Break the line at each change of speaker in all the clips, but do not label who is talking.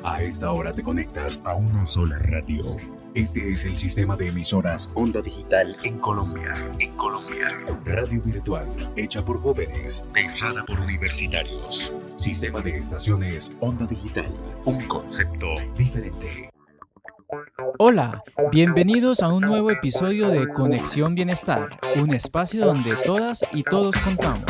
A esta hora te conectas a una sola radio. Este es el sistema de emisoras Onda Digital en Colombia. Radio virtual, hecha por jóvenes, pensada por universitarios. Sistema de estaciones Onda Digital. Un concepto diferente.
Hola, bienvenidos a un nuevo episodio de Conexión Bienestar, un espacio donde todas y todos contamos.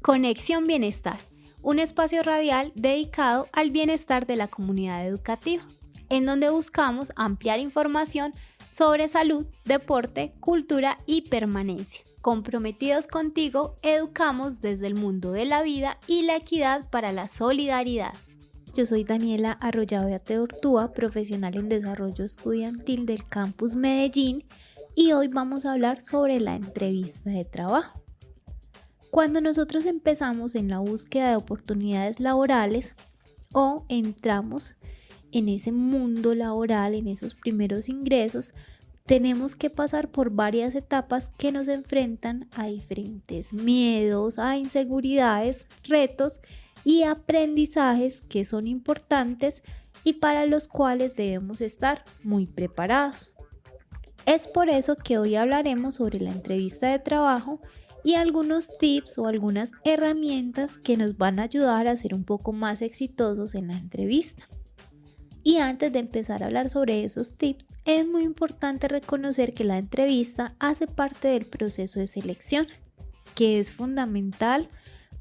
Conexión Bienestar, un espacio radial dedicado al bienestar de la comunidad educativa, en donde buscamos ampliar información sobre salud, deporte, cultura y permanencia. Comprometidos contigo, educamos desde el mundo de la vida y la equidad para la solidaridad. Yo soy Daniela Arroyave de Ortúa, profesional en desarrollo estudiantil del Campus Medellín, y hoy vamos a hablar sobre la entrevista de trabajo. Cuando nosotros empezamos en la búsqueda de oportunidades laborales o entramos en ese mundo laboral, en esos primeros ingresos, tenemos que pasar por varias etapas que nos enfrentan a diferentes miedos, a inseguridades, retos y aprendizajes que son importantes y para los cuales debemos estar muy preparados. Es por eso que hoy hablaremos sobre la entrevista de trabajo y algunos tips o algunas herramientas que nos van a ayudar a ser un poco más exitosos en la entrevista. Y antes de empezar a hablar sobre esos tips, es muy importante reconocer que la entrevista hace parte del proceso de selección, que es fundamental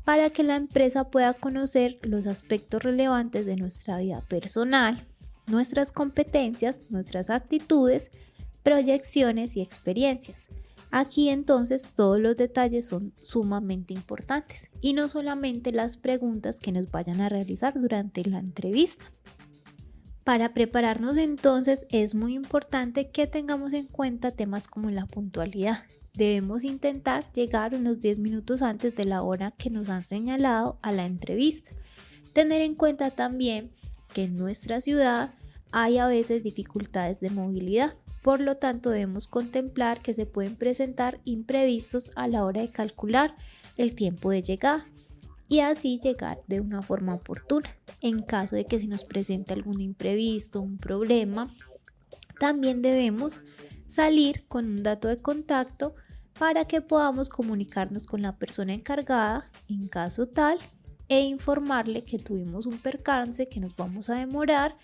para que la empresa pueda conocer los aspectos relevantes de nuestra vida personal, nuestras competencias, nuestras actitudes, proyecciones y experiencias. Aquí entonces todos los detalles son sumamente importantes y no solamente las preguntas que nos vayan a realizar durante la entrevista. Para prepararnos entonces es muy importante que tengamos en cuenta temas como la puntualidad. Debemos intentar llegar unos 10 minutos antes de la hora que nos han señalado a la entrevista. Tener en cuenta también que en nuestra ciudad hay a veces dificultades de movilidad. Por lo tanto, debemos contemplar que se pueden presentar imprevistos a la hora de calcular el tiempo de llegada y así llegar de una forma oportuna. En caso de que se nos presente algún imprevisto, un problema, también debemos salir con un dato de contacto para que podamos comunicarnos con la persona encargada en caso tal e informarle que tuvimos un percance, que nos vamos a demorar,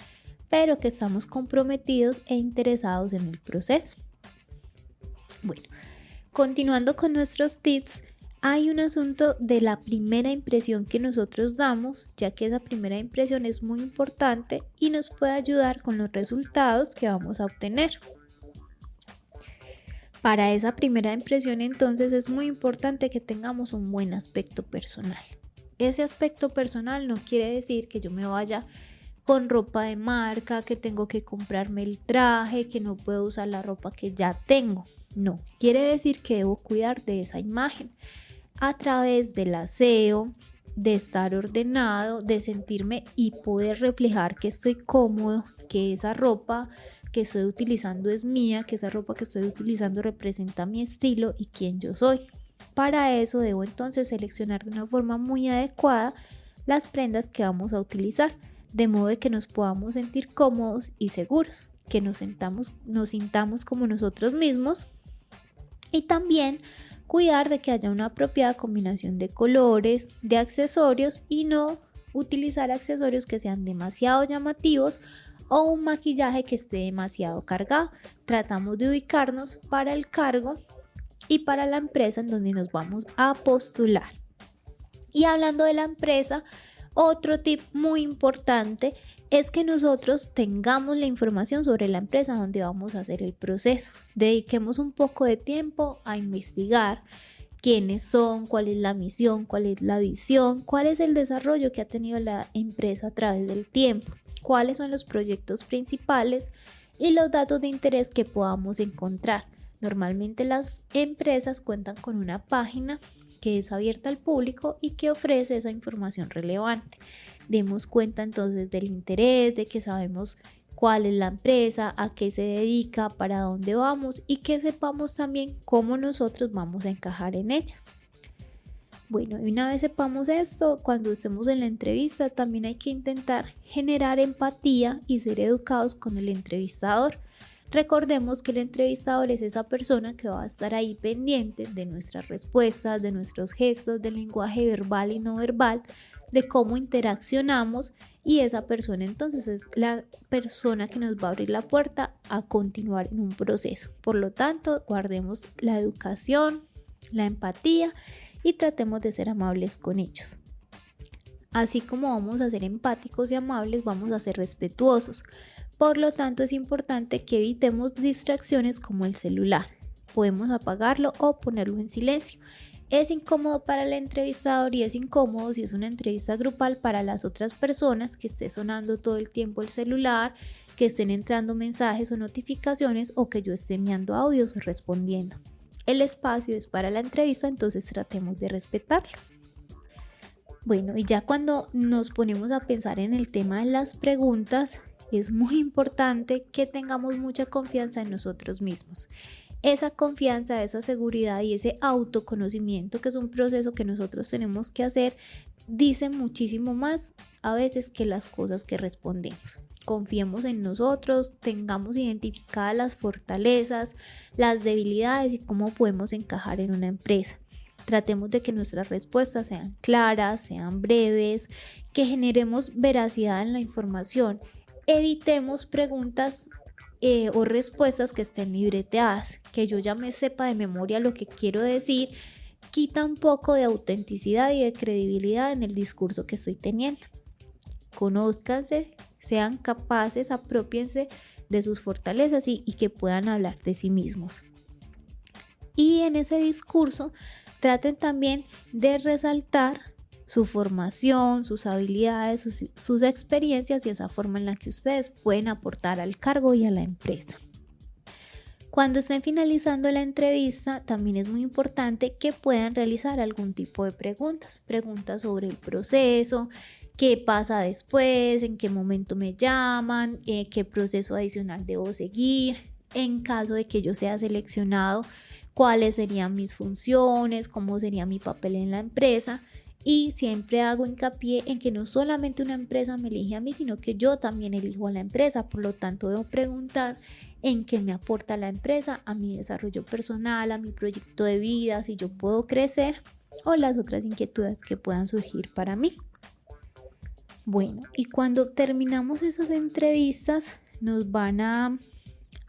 pero que estamos comprometidos e interesados en el proceso. Bueno, continuando con nuestros tips, hay un asunto de la primera impresión que nosotros damos, ya que esa primera impresión es muy importante y nos puede ayudar con los resultados que vamos a obtener. Para esa primera impresión, entonces, es muy importante que tengamos un buen aspecto personal. Ese aspecto personal no quiere decir que yo me vaya con ropa de marca, que tengo que comprarme el traje, que no puedo usar la ropa que ya tengo. No, quiere decir que debo cuidar de esa imagen a través del aseo, de estar ordenado, de sentirme y poder reflejar que estoy cómodo, que esa ropa que estoy utilizando es mía, que esa ropa que estoy utilizando representa mi estilo y quién yo soy. Para eso debo entonces seleccionar de una forma muy adecuada las prendas que vamos a utilizar, de modo de que nos podamos sentir cómodos y seguros, que nos sintamos como nosotros mismos y también cuidar de que haya una apropiada combinación de colores, de accesorios y no utilizar accesorios que sean demasiado llamativos o un maquillaje que esté demasiado cargado. Tratamos de ubicarnos para el cargo y para la empresa en donde nos vamos a postular. Y hablando de la empresa, otro tip muy importante es que nosotros tengamos la información sobre la empresa donde vamos a hacer el proceso. Dediquemos un poco de tiempo a investigar quiénes son, cuál es la misión, cuál es la visión, cuál es el desarrollo que ha tenido la empresa a través del tiempo, cuáles son los proyectos principales y los datos de interés que podamos encontrar. Normalmente las empresas cuentan con una página que es abierta al público y que ofrece esa información relevante. Demos cuenta entonces del interés, de que sabemos cuál es la empresa, a qué se dedica, para dónde vamos y que sepamos también cómo nosotros vamos a encajar en ella. Bueno, y una vez sepamos esto, cuando estemos en la entrevista también hay que intentar generar empatía y ser educados con el entrevistador. Recordemos que el entrevistador es esa persona que va a estar ahí pendiente de nuestras respuestas, de nuestros gestos, del lenguaje verbal y no verbal, de cómo interaccionamos, y esa persona entonces es la persona que nos va a abrir la puerta a continuar en un proceso. Por lo tanto, guardemos la educación, la empatía y tratemos de ser amables con ellos. Así como vamos a ser empáticos y amables, vamos a ser respetuosos. Por lo tanto, es importante que evitemos distracciones como el celular. Podemos apagarlo o ponerlo en silencio. Es incómodo para el entrevistador y es incómodo si es una entrevista grupal para las otras personas que esté sonando todo el tiempo el celular, que estén entrando mensajes o notificaciones o que yo esté enviando audios o respondiendo. El espacio es para la entrevista, entonces tratemos de respetarlo. Bueno, y ya cuando nos ponemos a pensar en el tema de las preguntas, es muy importante que tengamos mucha confianza en nosotros mismos. Esa confianza, esa seguridad y ese autoconocimiento, que es un proceso que nosotros tenemos que hacer, dice muchísimo más a veces que las cosas que respondemos. Confiemos en nosotros, tengamos identificadas las fortalezas, las debilidades y cómo podemos encajar en una empresa. Tratemos de que nuestras respuestas sean claras, sean breves, que generemos veracidad en la información. Evitemos preguntas o respuestas que estén libreteadas, que yo ya me sepa de memoria lo que quiero decir. Quita un poco de autenticidad y de credibilidad en el discurso que estoy teniendo. Conózcanse, sean capaces, apropiense de sus fortalezas y que puedan hablar de sí mismos. Y en ese discurso traten también de resaltar su formación, sus habilidades, sus experiencias y esa forma en la que ustedes pueden aportar al cargo y a la empresa. Cuando estén finalizando la entrevista, también es muy importante que puedan realizar algún tipo de preguntas sobre el proceso, qué pasa después, en qué momento me llaman, qué proceso adicional debo seguir, en caso de que yo sea seleccionado, cuáles serían mis funciones, cómo sería mi papel en la empresa. Y siempre hago hincapié en que no solamente una empresa me elige a mí, sino que yo también elijo a la empresa. Por lo tanto, debo preguntar en qué me aporta la empresa, a mi desarrollo personal, a mi proyecto de vida, si yo puedo crecer o las otras inquietudes que puedan surgir para mí. Bueno, y cuando terminamos esas entrevistas, nos van a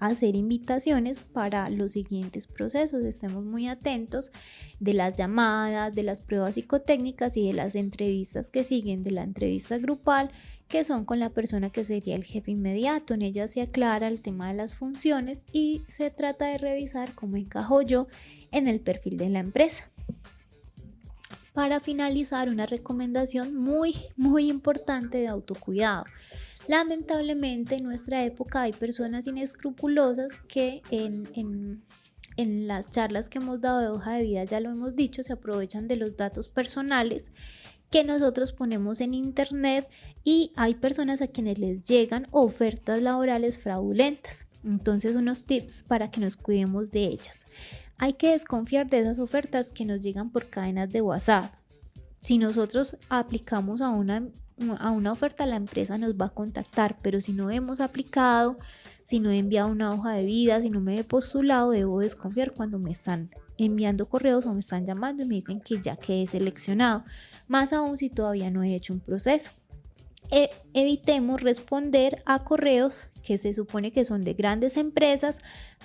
hacer invitaciones para los siguientes procesos. Estemos muy atentos de las llamadas, de las pruebas psicotécnicas y de las entrevistas que siguen, de la entrevista grupal, que son con la persona que sería el jefe inmediato. En ella se aclara el tema de las funciones y se trata de revisar cómo encajo yo en el perfil de la empresa. Para finalizar, una recomendación muy importante de autocuidado. Lamentablemente en nuestra época hay personas inescrupulosas que en las charlas que hemos dado de hoja de vida, ya lo hemos dicho, se aprovechan de los datos personales que nosotros ponemos en internet y hay personas a quienes les llegan ofertas laborales fraudulentas. Entonces, unos tips para que nos cuidemos de ellas. Hay que desconfiar de esas ofertas que nos llegan por cadenas de WhatsApp. Si nosotros aplicamos a una oferta, la empresa nos va a contactar, pero si no hemos aplicado, si no he enviado una hoja de vida, si no me he postulado, debo desconfiar cuando me están enviando correos o me están llamando y me dicen que ya quedé seleccionado, más aún si todavía no he hecho un proceso. Evitemos responder a correos que se supone que son de grandes empresas,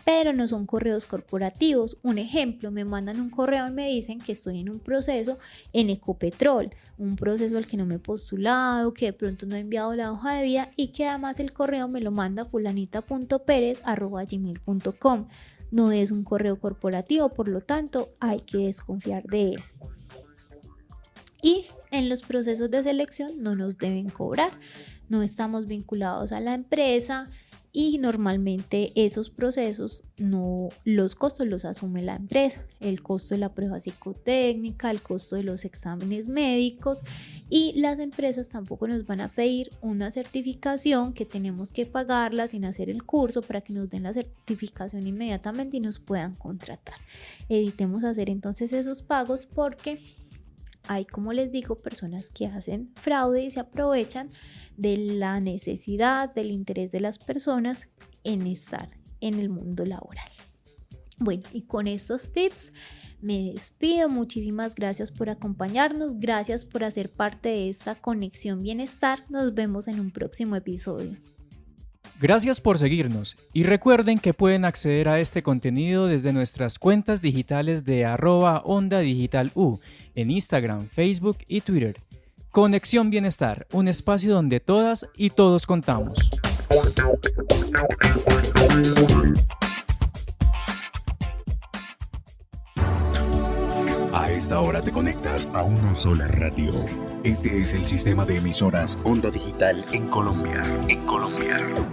pero no son correos corporativos. Un ejemplo, me mandan un correo y me dicen que estoy en un proceso en Ecopetrol, un proceso al que no me he postulado, que de pronto no he enviado la hoja de vida y que además el correo me lo manda fulanita.perez@gmail.com. No es un correo corporativo, por lo tanto hay que desconfiar de él. Y en los procesos de selección no nos deben cobrar, no estamos vinculados a la empresa y normalmente esos procesos, los costos los asume la empresa, el costo de la prueba psicotécnica, el costo de los exámenes médicos, y las empresas tampoco nos van a pedir una certificación que tenemos que pagarla sin hacer el curso para que nos den la certificación inmediatamente y nos puedan contratar. Evitemos hacer entonces esos pagos porque hay, como les digo, personas que hacen fraude y se aprovechan de la necesidad, del interés de las personas en estar en el mundo laboral. Bueno, y con estos tips me despido. Muchísimas gracias por acompañarnos, gracias por hacer parte de esta Conexión Bienestar. Nos vemos en un próximo episodio.
Gracias por seguirnos y recuerden que pueden acceder a este contenido desde nuestras cuentas digitales de @OndaDigitalU en Instagram, Facebook y Twitter. Conexión Bienestar, un espacio donde todas y todos contamos.
A esta hora te conectas a una sola radio. Este es el sistema de emisoras Onda Digital en Colombia.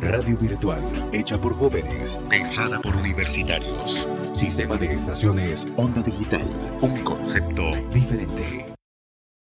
Radio virtual, hecha por jóvenes, pensada por universitarios. Sistema de estaciones Onda Digital. Un concepto diferente.